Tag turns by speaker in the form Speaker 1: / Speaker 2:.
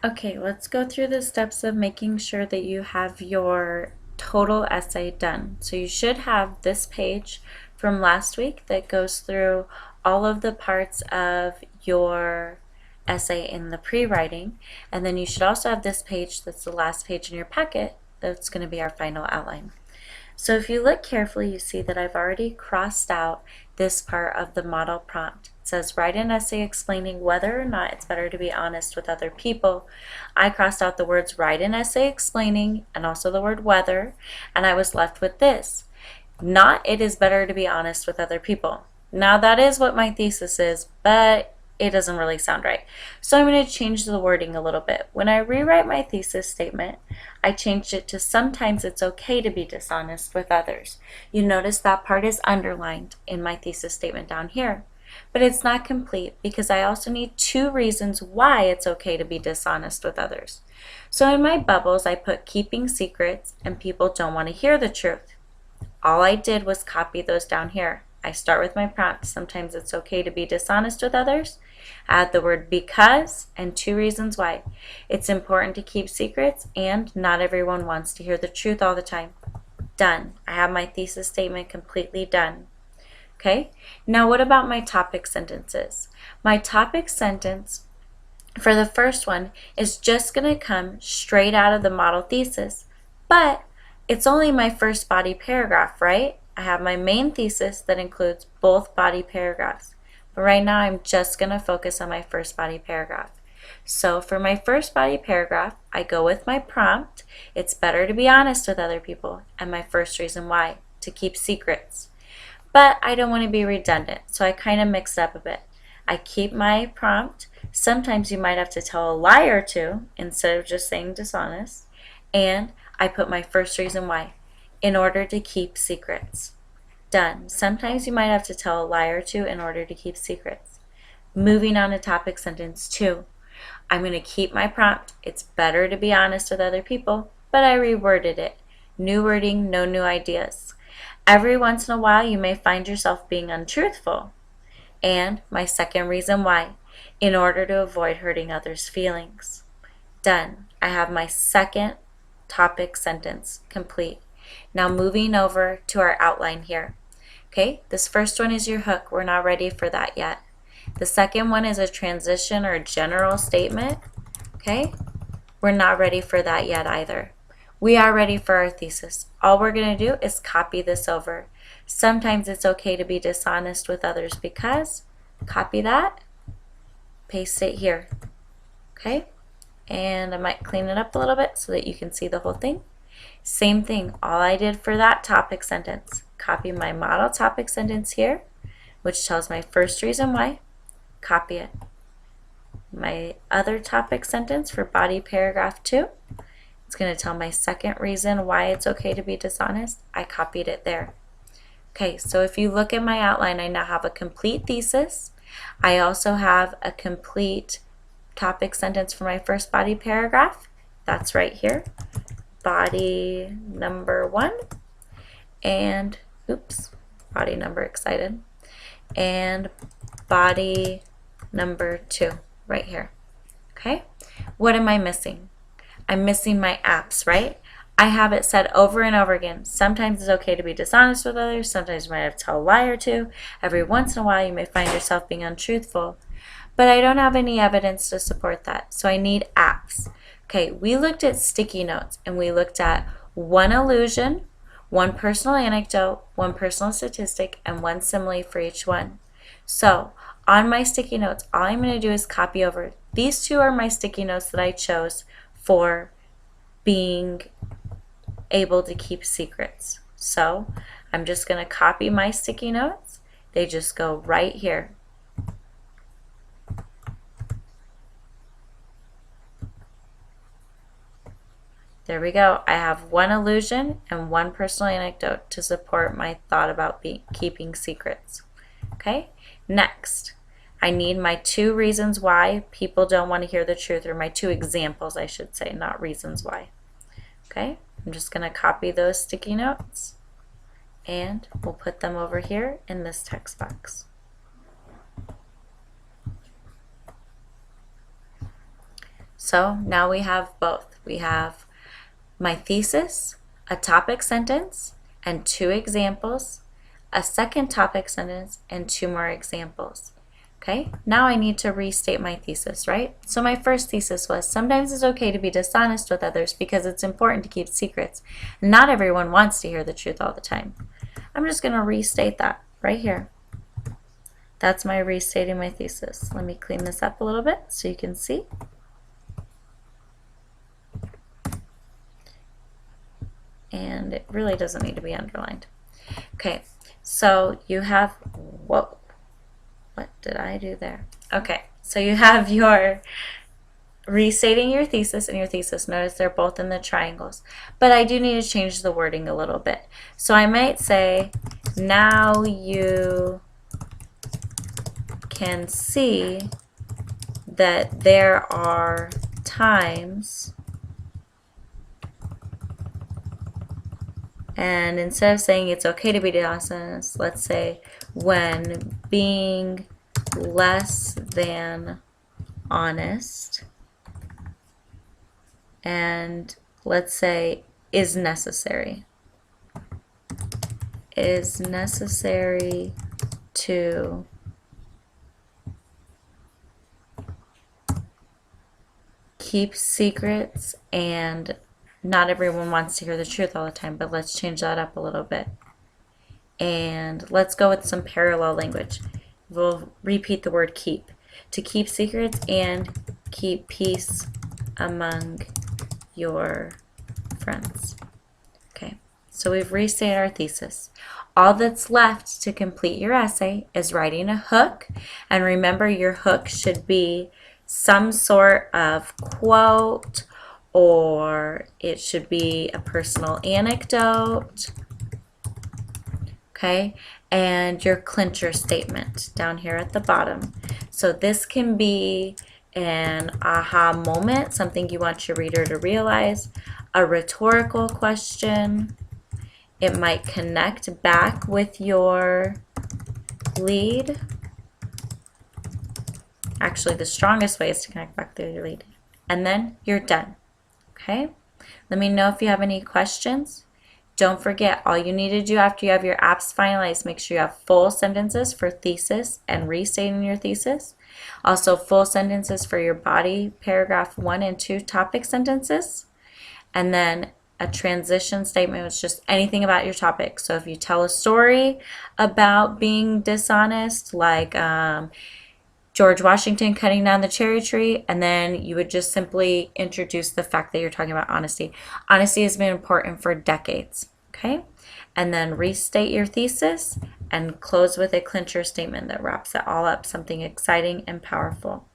Speaker 1: Okay, let's go through the steps of making sure that you have your total essay done. So you should have this page from last week that goes through all of the parts of your essay in the pre-writing, and then you should also have this page that's the last page in your packet that's going to be our final outline. So if you look carefully, you see that I've already crossed out this part of the model prompt. It says, write an essay explaining whether or not it's better to be honest with other people. I crossed out the words write an essay explaining and also the word whether, and I was left with this. Not it is better to be honest with other people. Now that is what my thesis is, but it doesn't really sound right. So I'm going to change the wording a little bit. When I rewrite my thesis statement, I changed it to sometimes it's okay to be dishonest with others. You notice that part is underlined in my thesis statement down here. But it's not complete because I also need 2 reasons why it's okay to be dishonest with others. So in my bubbles, I put keeping secrets and people don't want to hear the truth. All I did was copy those down here. I start with my prompt. Sometimes it's okay to be dishonest with others. Add the word because and 2 reasons why. It's important to keep secrets and not everyone wants to hear the truth all the time. Done. I have my thesis statement completely done. Okay, now what about my topic sentences? My topic sentence for the first one is just going to come straight out of the model thesis, but it's only my first body paragraph, right? I have my main thesis that includes both body paragraphs. But right now I'm just going to focus on my first body paragraph. So for my first body paragraph, I go with my prompt. It's better to be honest with other people. And my first reason why, to keep secrets. But I don't want to be redundant, so I kind of mix it up a bit. I keep my prompt. Sometimes you might have to tell a lie or two instead of just saying dishonest. And I put my first reason why, in order to keep secrets. Done. Sometimes you might have to tell a lie or two in order to keep secrets. Moving on to topic sentence 2. I'm going to keep my prompt. It's better to be honest with other people, but I reworded it. New wording, no new ideas. Every once in a while you may find yourself being untruthful. And my second reason why, in order to avoid hurting others' feelings. Done. I have my second topic sentence complete. Now moving over to our outline here. Okay, this first one is your hook. We're not ready for that yet. The second one is a transition or a general statement. Okay, we're not ready for that yet either. We are ready for our thesis. All we're going to do is copy this over. Sometimes it's okay to be dishonest with others because, copy that, paste it here. Okay, and I might clean it up a little bit so that you can see the whole thing. Same thing, all I did for that topic sentence, copy my model topic sentence here, which tells my first reason why, copy it. My other topic sentence for body paragraph 2, it's going to tell my second reason why it's okay to be dishonest. I copied it there. Okay, so if you look at my outline, I now have a complete thesis. I also have a complete topic sentence for my first body paragraph. That's right here. Body number 1 and body number excited and body number 2 right here. Okay, what am I missing? I'm missing my apps, right? I have it said over and over again. Sometimes it's okay to be dishonest with others. Sometimes you might have to tell a lie or two. Every once in a while you may find yourself being untruthful. But I don't have any evidence to support that, so I need apps. Okay, we looked at sticky notes and we looked at 1 allusion, 1 personal anecdote, 1 personal statistic, and 1 simile for each one. So on my sticky notes, all I'm going to do is copy over. These 2 are my sticky notes that I chose for being able to keep secrets. So I'm just going to copy my sticky notes. They just go right here. There we go. I have 1 allusion and 1 personal anecdote to support my thought about keeping secrets. Okay, next, I need my 2 reasons why people don't want to hear the truth, or my 2 examples, I should say, not reasons why. Okay, I'm just going to copy those sticky notes and we'll put them over here in this text box. So now we have both. We have my thesis, a topic sentence, and 2 examples, a second topic sentence, and 2 more examples. Okay, now I need to restate my thesis, right? So my first thesis was, sometimes it's okay to be dishonest with others because it's important to keep secrets. Not everyone wants to hear the truth all the time. I'm just going to restate that right here. That's my restating my thesis. Let me clean this up a little bit so you can see. And it really doesn't need to be underlined. Okay, so you have, whoa, what did I do there? Okay, so you have your restating your thesis and your thesis. Notice they're both in the triangles. But I do need to change the wording a little bit. So I might say, now you can see that there are times, and instead of saying it's okay to be dishonest, let's say when being less than honest, and let's say is necessary to keep secrets, and not everyone wants to hear the truth all the time, but let's change that up a little bit. And let's go with some parallel language. We'll repeat the word keep. To keep secrets and keep peace among your friends. Okay, so we've restated our thesis. All that's left to complete your essay is writing a hook, and remember your hook should be some sort of quote, or it should be a personal anecdote, okay, and your clincher statement down here at the bottom. So this can be an aha moment, something you want your reader to realize, a rhetorical question. It might connect back with your lead. Actually, the strongest way is to connect back to your lead. And then you're done. Okay? Let me know if you have any questions. Don't forget, all you need to do after you have your apps finalized, make sure you have full sentences for thesis and restating your thesis. Also, full sentences for your body, paragraph 1 and 2 topic sentences. And then a transition statement was just anything about your topic. So if you tell a story about being dishonest, like George Washington cutting down the cherry tree, and then you would just simply introduce the fact that you're talking about honesty. Honesty has been important for decades, okay? And then restate your thesis and close with a clincher statement that wraps it all up, something exciting and powerful.